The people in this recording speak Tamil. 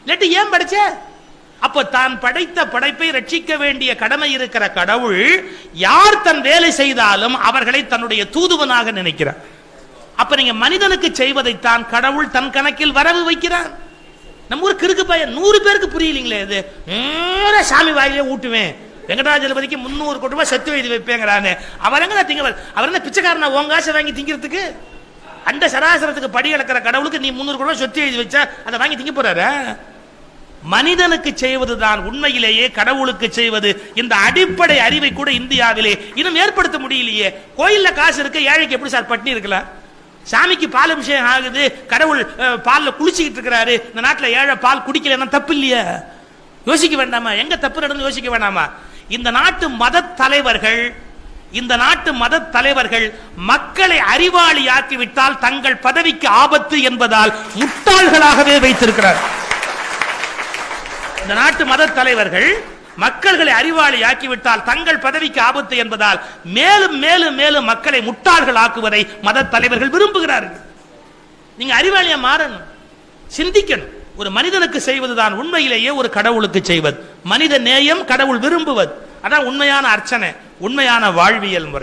இல்லாட்டி ஏன் படைச்ச? அப்ப தான் படைத்த படைப்பை ரட்சிக்க வேண்டிய கடமை இருக்கிற கடவுள் யார் தன் வேலை செய்தாலும் அவர்களை தன்னுடைய தூதுவனாக நினைக்கிறார். அப்ப நீங்க மனிதனுக்கு செய்வதைத்தான் கடவுள் தன் கணக்கில் வரவு வைக்கிறார். நம்ம ஊர் கிறுக்கு பையன் 100 பேருக்கு புரியலீங்களே, இது சாமி வாயிலே ஊட்டுவேன், வெங்கடாஜலபதிக்கு 300 கோடி ரூபாய் சத்து வைத்து வைப்பேங்கிறானே, அவர் எங்க திங்க? அவர் என்ன பிச்சைக்காரனா உங்காசை வாங்கி திங்கிறதுக்கு? அந்த சராசரத்துக்கு படி அளக்கிற கடவுளுக்கு நீ 300 கோடி ரூபாய் சொத்து எழுதி வச்சா அதை வாங்கி திங்க போறாரு? மனிதனுக்கு செய்வதுதான் உண்மையிலேயே கடவுளுக்கு செய்வது. இந்த அடிப்படை அறிவை கூட இந்தியாவிலே இன்னும் ஏற்படுத்த முடியலையே. கோயில்ல காசு இருக்கு, ஏழைக்கு எப்படி சார் பட்டினி இருக்கலாம்? சாமிக்கு பால் அபிஷேகம் ஆகுது, கடவுள் பால்ல குளிச்சுக்கிட்டு இருக்கிறாரு, இந்த நாட்டில் ஏழை பால் குடிக்கலன்னா தப்பு இல்லையா? யோசிக்க வேண்டாமா? எங்க தப்பு நடந்து யோசிக்க வேண்டாமா? இந்த நாட்டு மத தலைவர்கள் மக்களை அறிவாளியாக்கிவிட்டால் தங்கள் பதவிக்கு ஆபத்து என்பதால் முட்டாள்களாகவே வைத்திருக்கிறார். இந்த நாட்டு மத தலைவர்கள் மக்களை அறிவாளியாக்கிவிட்டால் தங்கள் பதவிக்கு ஆபத்து என்பதால் மேலும் மேலும் மேலும் மக்களை முட்டாள்கள் ஆக்குவதை மத தலைவர்கள் விரும்புகிறார்கள். நீங்க அறிவாளியா மாறணும், சிந்திக்கணும். ஒரு மனிதனுக்கு செய்வதுதான் உண்மையிலேயே ஒரு கடவுளுக்கு செய்வது. மனித நேயம் கடவுள் விரும்புவது. அதான் உண்மையான அர்ச்சனை, உண்மையான வாழ்வியல் முறை.